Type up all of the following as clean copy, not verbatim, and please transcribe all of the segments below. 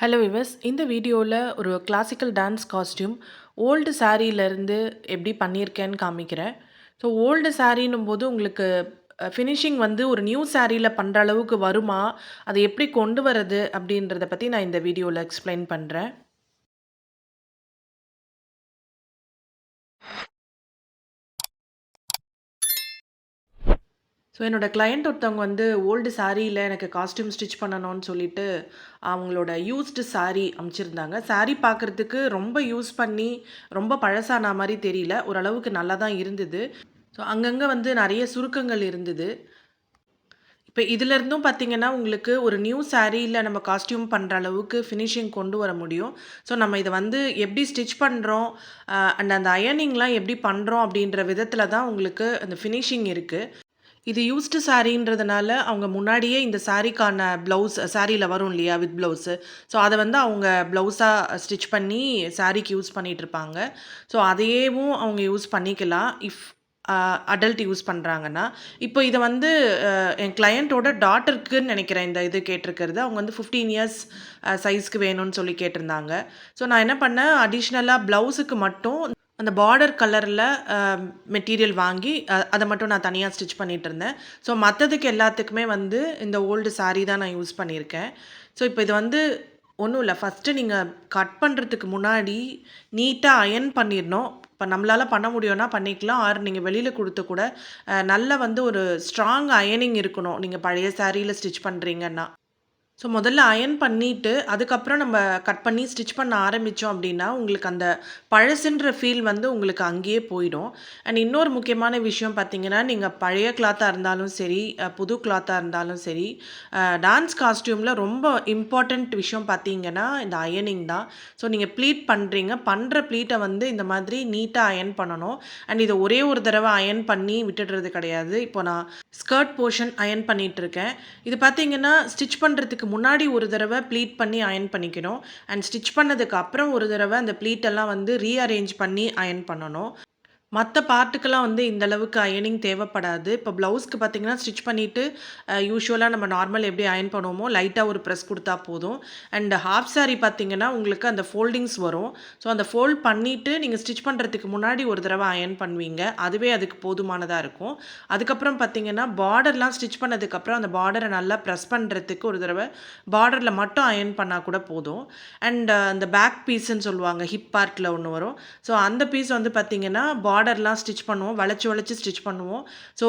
Hello விவஸ், இந்த வீடியோவில் ஒரு கிளாசிக்கல் டான்ஸ் காஸ்டியூம் ஓல்டு சாரீலேருந்து எப்படி பண்ணியிருக்கேன்னு காமிக்கிறேன். ஸோ ஓல்டு சாரீன்னும் போது உங்களுக்கு ஃபினிஷிங் வந்து ஒரு நியூ சாரியில் பண்ணுற அளவுக்கு வருமா, அதை எப்படி கொண்டு வரது அப்படின்றத பற்றி நான் இந்த வீடியோவில் எக்ஸ்பிளைன் பண்ணுறேன். ஸோ என்னோட கிளையண்ட் ஒருத்தவங்க வந்து ஓல்டு சாரியில் எனக்கு காஸ்டியூம் ஸ்டிச் பண்ணணும்னு சொல்லிட்டு அவங்களோட யூஸ்டு சாரீ அமைச்சிருந்தாங்க. சாரீ பார்க்குறதுக்கு ரொம்ப யூஸ் பண்ணி ரொம்ப பழசான மாதிரி தெரியல, ஓரளவுக்கு நல்லா தான் இருந்தது. ஸோ அங்கங்கே வந்து நிறைய சுருக்கங்கள் இருந்தது. இப்போ இதிலேருந்தும் பார்த்தீங்கன்னா உங்களுக்கு ஒரு நியூ சாரியில் நம்ம காஸ்டியூம் பண்ணுற அளவுக்கு ஃபினிஷிங் கொண்டு வர முடியும். ஸோ நம்ம இதை வந்து எப்படி ஸ்டிச் பண்ணுறோம் அண்ட் அந்த அயர்னிங்லாம் எப்படி பண்ணுறோம் அப்படின்ற விதத்தில் தான் உங்களுக்கு அந்த ஃபினிஷிங் இருக்குது. இது யூஸ்டு சாரீன்றதுனால அவங்க முன்னாடியே இந்த சாரீக்கான ப்ளவுஸ் சாரியில் வரும் இல்லையா, வித் ப்ளவுஸு. ஸோ அதை வந்து அவங்க ப்ளவுஸாக ஸ்டிச் பண்ணி சாரீக்கு யூஸ் பண்ணிகிட்ருப்பாங்க. ஸோ அதையேவும் அவங்க யூஸ் பண்ணிக்கலாம் இஃப் அடல்ட் யூஸ் பண்ணுறாங்கன்னா. இப்போ இதை வந்து என் கிளையண்ட்டோட டாட்டருக்குன்னு நினைக்கிறேன் இந்த இது கேட்டிருக்கிறது. அவங்க வந்து 15 இயர்ஸ் சைஸ்க்கு வேணும்னு சொல்லி கேட்டிருந்தாங்க. ஸோ நான் என்ன பண்ணேன், அடிஷ்னலாக ப்ளவுஸுக்கு மட்டும் அந்த பார்டர் கலரில் மெட்டீரியல் வாங்கி அதை மட்டும் நான் தனியாக ஸ்டிச் பண்ணிகிட்டு இருந்தேன். ஸோ மற்றதுக்கு எல்லாத்துக்குமே வந்து இந்த ஓல்டு சாரீ தான் நான் யூஸ் பண்ணியிருக்கேன். ஸோ இப்போ இது வந்து ஒன்றும் இல்லை, ஃபஸ்ட்டு நீங்கள் கட் பண்ணுறதுக்கு முன்னாடி நீட்டாக அயர்ன் பண்ணிடணும். இப்போ நம்மளால் பண்ண முடியும்னா பண்ணிக்கலாம், ஆர் நீங்கள் வெளியில் கொடுத்து கூட நல்ல வந்து ஒரு ஸ்ட்ராங் அயர்னிங் இருக்கணும் நீங்கள் பழைய சாரியில் ஸ்டிச் பண்ணுறீங்கன்னா. ஸோ முதல்ல அயர்ன் பண்ணிவிட்டு அதுக்கப்புறம் நம்ம கட் பண்ணி ஸ்டிச் பண்ண ஆரம்பித்தோம் அப்படின்னா உங்களுக்கு அந்த பழசுன்ற ஃபீல் வந்து உங்களுக்கு அங்கேயே போயிடும். அண்ட் இன்னொரு முக்கியமான விஷயம் பார்த்தீங்கன்னா, நீங்கள் பழைய கிளாத்தாக இருந்தாலும் சரி, புது கிளாத்தாக இருந்தாலும் சரி, டான்ஸ் காஸ்டியூமில் ரொம்ப இம்பார்ட்டண்ட் விஷயம் பார்த்தீங்கன்னா இந்த அயர்னிங் தான். ஸோ நீங்கள் ப்ளீட் பண்ணுறீங்க, பண்ணுற ப்ளீட்டை வந்து இந்த மாதிரி நீட்டாக அயர்ன் பண்ணணும். அண்ட் இதை ஒரே ஒரு தடவை அயர்ன் பண்ணி விட்டுடுறது கிடையாது. இப்போ நான் ஸ்கர்ட் போர்ஷன் அயர்ன் பண்ணிகிட்ருக்கேன். இது பார்த்தீங்கன்னா ஸ்டிச் பண்ணுறதுக்கு முன்னாடி ஒரு தடவை ப்ளீட் பண்ணி அயர்ன் பண்ணிக்கணும். அண்ட் ஸ்டிச் பண்ணதுக்கு அப்புறம் ஒரு தடவை அந்த ப்ளீட்டெல்லாம் வந்து ரீஅரேஞ்ச் பண்ணி அயர்ன் பண்ணணும். மற்ற பார்ட்டுக்கெல்லாம் வந்து இந்த அளவுக்கு அயர்னிங் தேவைப்படாது. இப்போ ப்ளவுஸ்க்கு பார்த்தீங்கன்னா ஸ்டிச் பண்ணிவிட்டு யூஷுவலாக நம்ம நார்மல் எப்படி அயர்ன் பண்ணுவோமோ லைட்டாக ஒரு ப்ரெஸ் கொடுத்தா போதும். அண்ட் ஹாஃப் சாரி பார்த்தீங்கன்னா உங்களுக்கு அந்த ஃபோல்டிங்ஸ் வரும். ஸோ அந்த ஃபோல்ட் பண்ணிவிட்டு நீங்கள் ஸ்டிச் பண்ணுறதுக்கு முன்னாடி ஒரு தடவை அயர்ன் பண்ணுவீங்க, அதுவே அதுக்கு போதுமானதாக இருக்கும். அதுக்கப்புறம் பார்த்தீங்கன்னா பார்டர்லாம் ஸ்டிச் பண்ணதுக்கப்புறம் அந்த பார்டரை நல்லா ப்ரெஸ் பண்ணுறதுக்கு ஒரு தடவை பார்டரில் மட்டும் அயர்ன் பண்ணால் கூட போதும். அண்ட் அந்த பேக் பீஸுன்னு சொல்லுவாங்க, ஹிப் பார்ட்டில் ஒன்று வரும். ஸோ அந்த பீஸ் வந்து பார்த்தீங்கன்னா பார்டர்லாம் ஸ்டிச் பண்ணுவோம், வளைச்சி வளைச்சி ஸ்டிச் பண்ணுவோம். ஸோ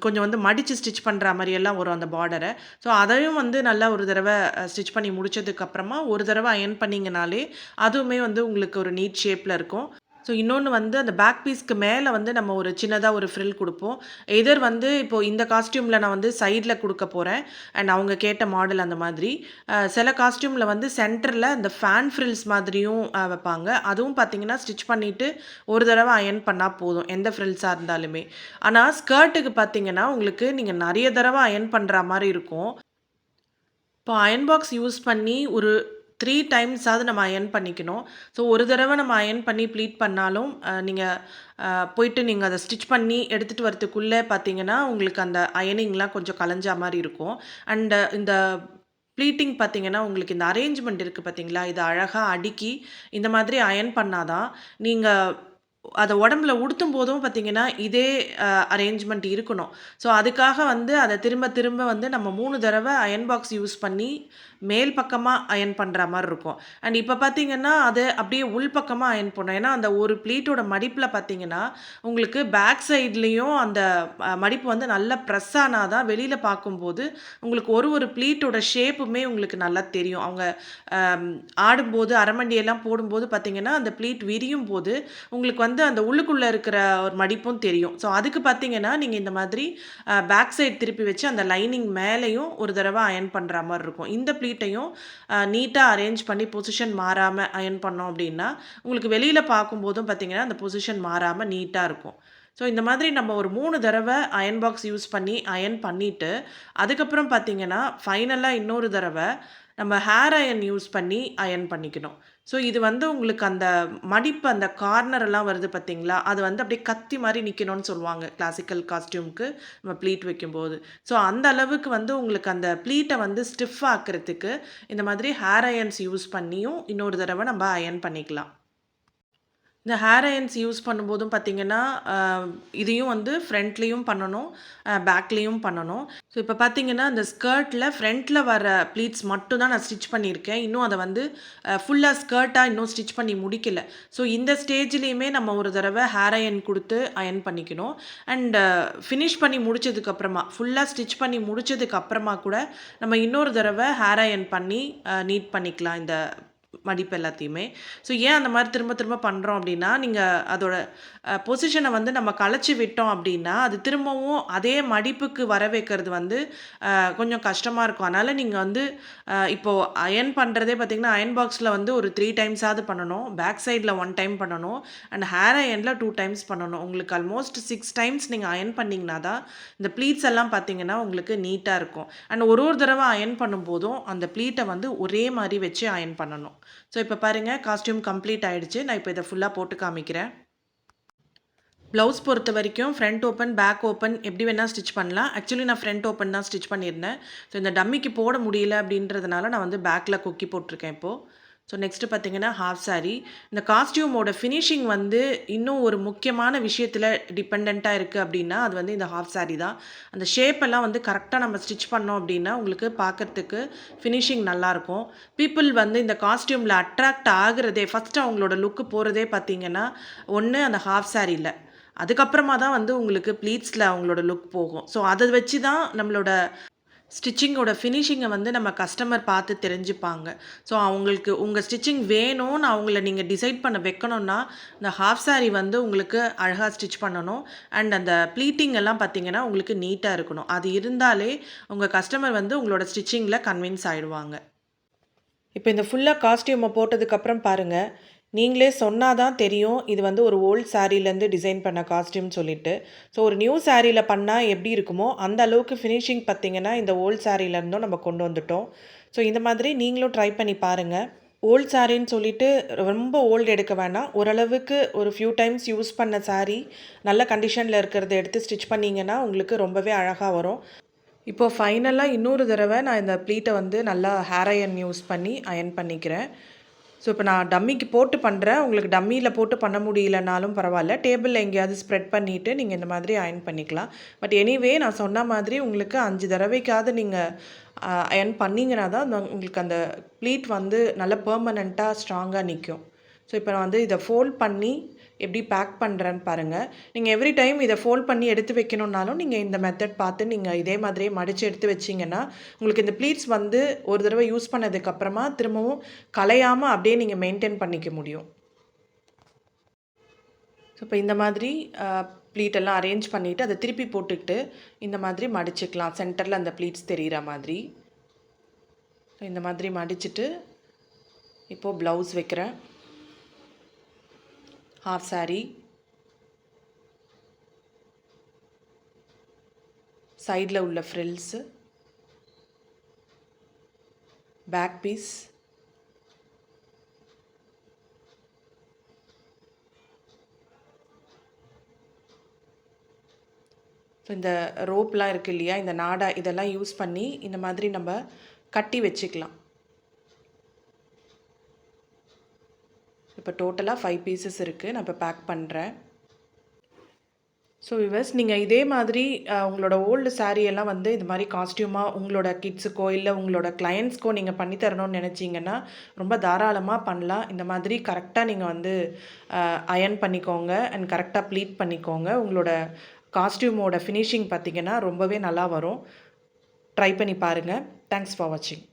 கொஞ்சம் வந்து மடித்து ஸ்டிச் பண்ணுற மாதிரியெல்லாம் வரும் அந்த பார்டரை. ஸோ அதையும் வந்து நல்லா ஒரு தடவை ஸ்டிச் பண்ணி முடிச்சதுக்கப்புறமா ஒரு தடவை அயர்ன் பண்ணிங்கனாலே அதுவுமே வந்து உங்களுக்கு ஒரு நீட் ஷேப்பில் இருக்கும். ஸோ இன்னொன்று வந்து அந்த பேக் பீஸ்க்கு மேலே வந்து நம்ம ஒரு சின்னதாக ஒரு ஃப்ரில் கொடுப்போம். எதர் வந்து இப்போது இந்த காஸ்டியூமில் நான் வந்து சைடில் கொடுக்க போகிறேன் அண்ட் அவங்க கேட்ட மாடல் அந்த மாதிரி. சில காஸ்டியூமில் வந்து சென்டரில் அந்த ஃபேன் ஃப்ரில்ஸ் மாதிரியும் வைப்பாங்க. அதுவும் பார்த்தீங்கன்னா ஸ்டிச் பண்ணிவிட்டு ஒரு தடவை அயர்ன் பண்ணால் போதும், எந்த ஃப்ரில்ஸாக இருந்தாலுமே. ஆனால் ஸ்கர்ட்டுக்கு பார்த்தீங்கன்னா உங்களுக்கு நீங்கள் நிறைய தடவை அயர்ன் பண்ணுற மாதிரி இருக்கும். இப்போ அயர்ன் பாக்ஸ் யூஸ் பண்ணி ஒரு 3 டைம்ஸாவது நம்ம அயர்ன் பண்ணிக்கணும். ஸோ ஒரு தடவை நம்ம அயர்ன் பண்ணி ப்ளீட் பண்ணாலும் நீங்கள் போயிட்டு நீங்கள் அதை ஸ்டிச் பண்ணி எடுத்துகிட்டு வரத்துக்குள்ளே பார்த்தீங்கன்னா உங்களுக்கு அந்த அயர்னிங்லாம் கொஞ்சம் கலைஞ்சா மாதிரி இருக்கும். அண்டு இந்த ப்ளீட்டிங் பார்த்தீங்கன்னா உங்களுக்கு இந்த அரேஞ்ச்மெண்ட் இருக்குது பார்த்தீங்களா, இதை அழகாக அடுக்கி இந்த மாதிரி அயர்ன் பண்ணால் தான் நீங்கள் அதை உடம்புல உடுத்தும் போதும் பார்த்தீங்கன்னா இதே அரேஞ்ச்மெண்ட் இருக்கணும். ஸோ அதுக்காக வந்து அதை திரும்ப திரும்ப வந்து நம்ம 3 தடவை அயர்ன் பாக்ஸ் யூஸ் பண்ணி மேல் பக்கமாக அயர்ன் பண்ணுற மாதிரி இருக்கும். அண்ட் இப்போ பார்த்தீங்கன்னா அது அப்படியே உள் பக்கமாக அயர்ன் பண்ணணும். ஏன்னா அந்த ஒரு ப்ளீட்டோட மடிப்பில் பார்த்தீங்கன்னா உங்களுக்கு பேக் சைட்லேயும் அந்த மடிப்பு வந்து நல்லா ப்ரெஸ் ஆனால் தான் வெளியில் பார்க்கும்போது உங்களுக்கு ஒரு ஒரு ப்ளீட்டோட ஷேப்புமே உங்களுக்கு நல்லா தெரியும். அவங்க ஆடும்போது அரமண்டியெல்லாம் போடும்போது பார்த்தீங்கன்னா அந்த ப்ளீட் விரியும் போது உங்களுக்கு வந்து அந்த உள்ளுக்குள்ளே இருக்கிற ஒரு மடிப்பும் தெரியும். ஸோ அதுக்கு பார்த்தீங்கன்னா நீங்கள் இந்த மாதிரி பேக் சைட் திருப்பி வச்சு அந்த லைனிங் மேலேயும் ஒரு தடவை அயர்ன் பண்ணுற மாதிரி இருக்கும். இந்த ப்ளீட்டையும் நீட்டாக அரேஞ்ச் பண்ணி பொசிஷன் மாறாமல் அயர்ன் பண்ணோம் அப்படின்னா உங்களுக்கு வெளியில் பார்க்கும்போதும் பார்த்தீங்கன்னா அந்த பொசிஷன் மாறாமல் நீட்டாக இருக்கும். ஸோ இந்த மாதிரி நம்ம ஒரு 3 தடவை அயர்ன் பாக்ஸ் யூஸ் பண்ணி அயர்ன் பண்ணிவிட்டு அதுக்கப்புறம் பார்த்தீங்கன்னா ஃபைனலாக இன்னொரு தடவை நம்ம ஹேர் அயர்ன் யூஸ் பண்ணி அயர்ன் பண்ணிக்கணும். ஸோ இது வந்து உங்களுக்கு அந்த மடிப்பு அந்த கார்னர் எல்லாம் வருது பார்த்தீங்களா? அது வந்து அப்படியே கத்தி மாரி நிக்கணும்னு சொல்லுவாங்க. கிளாசிக்கல் காஸ்டியூம்க்கு நம்ம ப்ளீட் வைக்கும்போது. ஸோ அந்த அளவுக்கு வந்து உங்களுக்கு அந்த ப்ளீட்ட வந்து ஸ்டிஃப் ஆக்குறதுக்கு இந்த மாதிரி ஹேர் அயர்ன்ஸ் யூஸ் பண்ணியும் இன்னொரு தடவ நம்ம அயர்ன் பண்ணிக்கலாம். இந்த ஹேர் அயர்ன்ஸ் யூஸ் பண்ணும்போதும் பார்த்தீங்கன்னா, அ இதையும் வந்து ஃப்ரண்ட்லயும் பண்ணணும், பேக்லயும் பண்ணணும். ஸோ இப்ப பார்த்தீங்கன்னா, இந்த ஸ்கர்ட்ல ஃப்ரண்ட்ல வர ப்ளீட்ஸ் மட்டும் தான் நான் ஸ்டிச் பண்ணியிருக்கேன். இன்னும் அத வந்து ஃபுல்லா ஸ்கர்ட்டா இன்னும் ஸ்டிச் பண்ணி முடிக்கல. ஸோ இந்த ஸ்டேஜ்லயுமே நம்ம ஒரு தடவ ஹேர் அயர்ன் குடுத்து அயர்ன் பண்ணிக்கணும். அண்ட் ஃபினிஷ் பண்ணி முடிச்சதுக்கு அப்புறமா, ஃபுல்லா ஸ்டிச் பண்ணி முடிச்சதுக்கு அப்புறமா கூட நம்ம இன்னொரு தடவ ஹேர் அயர்ன் பண்ணி நீட் பண்ணிக்கலாம் இந்த மடிப்பு எல்லாத்தையுமே. ஸோ ஏன் அந்த மாரி திரும்ப திரும்ப பண்றோம் அப்டின்னா, நீங்க அதோட பொசிஷன வந்து நம்ம கலச்சு விட்டோம் அப்டின்னா, அது திரும்பவும் அதே மடிப்புக்கு வர வைக்கிறது வந்து கொஞ்சம் கஷ்டமா இருக்கும். அதனால நீங்க வந்து இப்போ அயர்ன் பண்றதே பார்த்தீங்கன்னா, அயர்ன் பாக்ஸ்ல வந்து ஒரு 3 டைம்ஸாவது பண்ணணும். பேக் சைட்ல 1 டைம் பண்ணணும். அண்ட் ஹேர் அயர்ன்ல 2 டைம்ஸ் பண்ணணும். உங்களுக்கு ஆல்மோஸ்ட் 6 டைம்ஸ் நீங்க அயர்ன் பண்ணீங்கன்னா தான், இந்த ப்ளீட்ஸ் எல்லாம் பார்த்தீங்கன்னா, உங்களுக்கு நீட்டா இருக்கும். அண்ட் ஒரு ஒரு தடவ அயர்ன் பண்ணும்போதும், அந்த ப்ளீட்ட வந்து ஒரே மாரி வச்சு அயர்ன் பண்ணணும். ஸோ இப்போ பாருங்க காஸ்டியூம் கம்ப்ளீட் ஆயிடுச்சு. நான் இப்போ இத ஃபுல்லா போட்டு காமிக்கிறேன். ப்ளவுஸ் பொறுத்த வரைக்கும் ஃப்ரண்ட் ஓப்பன், பேக் ஓப்பன் எப்படி வேணா ஸ்டிச் பண்ணலாம். ஆக்சுவலி நான் ஃப்ரண்ட் ஓப்பன் தான் ஸ்டிச் பண்ணியிருந்தேன். ஸோ இந்த டம்மிக்கு போட முடியல அப்படின்றதுனால நான் வந்து பேக்ல கொக்கி போட்டிருக்கேன் இப்போ. ஸோ நெக்ஸ்ட்டு பார்த்தீங்கன்னா ஹாஃப் சாரி. இந்த காஸ்டியூமோட ஃபினிஷிங் வந்து இன்னும் ஒரு முக்கியமான விஷயத்துல டிபெண்டன்ட்டா இருக்கு அப்படின்னா, அது வந்து இந்த ஹாஃப் சாரி தான். அந்த ஷேப் எல்லாம் வந்து கரெக்ட்டா நம்ம ஸ்டிச் பண்ணோம் அப்படின்னா, உங்களுக்கு பார்க்கறதுக்கு ஃபினிஷிங் நல்லாயிருக்கும். பீப்பிள் வந்து இந்த காஸ்டியூம்ல அட்ராக்ட் ஆகுறதே ஃபர்ஸ்ட்டு அவங்களோட லுக் போறதே பார்த்தீங்கன்னா, ஒண்ணு அந்த ஹாஃப் சாரில. அதுக்கப்புறமா தான் வந்து உங்களுக்கு ப்ளீட்ஸ்ல அவங்களோட லுக் போகும். ஸோ அத வச்சு தான் நம்மளோட ஸ்டிச்சிங்கோட ஃபினிஷிங்க வந்து நம்ம கஸ்டமர் பார்த்து தெரிஞ்சுப்பாங்க. ஸோ அவங்களுக்கு உங்க ஸ்டிச்சிங் வேணும்னு அவங்கள நீங்க டிசைட் பண்ண வைக்கணும்னா, இந்த ஹாஃப் சாரி வந்து உங்களுக்கு அழகா ஸ்டிச் பண்ணணும். அண்ட் அந்த ப்ளீட்டிங் எல்லாம் பார்த்தீங்கன்னா, உங்களுக்கு நீட்டா இருக்கணும். அது இருந்தாலே உங்க கஸ்டமர் வந்து உங்களோட ஸ்டிச்சிங்ல கன்வின்ஸ் ஆயிடுவாங்க. இப்போ இந்த ஃபுல்லா காஸ்டியூம போட்டதுக்கப்புறம் பாருங்க, நீங்களே சொன்னா தான் தெரியும், இது வந்து ஒரு ஓல்ட் சாரீலேருந்து டிசைன் பண்ண காஸ்டியூம்னு சொல்லிட்டு. ஸோ ஒரு நியூ சாரீல பண்ணா எப்படி இருக்குமோ, அந்த அளவுக்கு ஃபினிஷிங் பார்த்தீங்கன்னா, இந்த ஓல்ட் சாரீலேருந்தும் நம்ம கொண்டு வந்துட்டோம். ஸோ இந்த மாதிரி நீங்களும் ட்ரை பண்ணி பாருங்க. ஓல்ட் சாரின்னு சொல்லிட்டு ரொம்ப ஓல்டு எடுக்க வேணாம். ஓரளவுக்கு ஒரு ஃபியூ டைம்ஸ் யூஸ் பண்ண சாரீ, நல்ல கண்டிஷன்ல இருக்கிறத எடுத்து ஸ்டிச் பண்ணீங்கன்னா, உங்களுக்கு ரொம்பவே அழகா வரும். இப்போ ஃபைனலா இன்னொரு தடவ நான் இந்த ப்ளீட்ட வந்து நல்லா ஹேர் அயர்ன் யூஸ் பண்ணி அயர்ன் பண்ணிக்கிறேன். ஸோ இப்போ நான் டம்மிக்கு போட்டு பண்ணுறேன். உங்களுக்கு டம்மியில போட்டு பண்ண முடியலனாலும் பரவாயில்ல. டேபிள்ல எங்கேயாவது ஸ்ப்ரெட் பண்ணிட்டு நீங்க இந்த மாதிரி அயர்ன் பண்ணிக்கலாம். பட் எனிவே நான் சொன்ன மாதிரி உங்களுக்கு 5 தடவைக்காவது நீங்க அயர்ன் பண்ணீங்கன்னா தான் உங்களுக்கு அந்த ப்ளீட் வந்து நல்ல பெர்மனன்ட்டா ஸ்ட்ராங்கா நிக்கும். ஸோ இப்போ நான் வந்து இத ஃபோல்ட் பண்ணி எப்படி பேக் பண்ணுறேன்னு பாருங்கள். நீங்கள் எவ்ரி டைம் இதை ஃபோல்ட் பண்ணி எடுத்து வைக்கணுன்னாலும் நீங்கள் இந்த மெத்தட் பார்த்து நீங்கள் இதே மாதிரியே மடித்து எடுத்து வச்சிங்கன்னா, உங்களுக்கு இந்த ப்ளீட்ஸ் வந்து ஒரு தடவை யூஸ் பண்ணதுக்கப்புறமா திரும்பவும் கலையாமல் அப்படியே நீங்கள் மெயின்டைன் பண்ணிக்க முடியும். ஸோ இப்போ இந்த மாதிரி ப்ளீட் எல்லாம் அரேஞ்ச் பண்ணிவிட்டு அதை திருப்பி போட்டுக்கிட்டு இந்த மாதிரி மடிச்சுக்கலாம். சென்டரில் அந்த ப்ளீட்ஸ் தெரிகிற மாதிரி. ஸோ இந்த மாதிரி மடிச்சுட்டு இப்போது ப்ளவுஸ் வைக்கிறேன். ஹாஃப் சாரி, சைடில் உள்ள ஃப்ரில்ஸு, பேக் பீஸ், ஸோ இந்த ரோப்லாம் இருக்குது இல்லையா, இந்த நாடா இதெல்லாம் யூஸ் பண்ணி இந்த மாதிரி நம்ம கட்டி வச்சுக்கலாம். இப்போ டோட்டலாக 5 பீசஸ் இருக்குது. நான் இப்போ பேக் பண்ணுறேன். ஸோ விவர்ஸ், நீங்கள் இதே மாதிரி உங்களோட ஓல்டு சாரியெல்லாம் வந்து இது மாதிரி காஸ்டியூமாக உங்களோட கிட்ஸுக்கோ இல்லை உங்களோட கிளையண்ட்ஸ்க்கோ நீங்கள் பண்ணி தரணும்னு நினச்சிங்கன்னா ரொம்ப தாராளமாக பண்ணலாம். இந்த மாதிரி கரெக்டாக நீங்கள் வந்து அயர்ன் பண்ணிக்கோங்க அண்ட் கரெக்டாக ப்ளீட் பண்ணிக்கோங்க. உங்களோட காஸ்டியூமோட ஃபினிஷிங் பார்த்திங்கன்னா ரொம்பவே நல்லா வரும். ட்ரை பண்ணி பாருங்கள். தேங்க்ஸ் ஃபார் வாட்சிங்.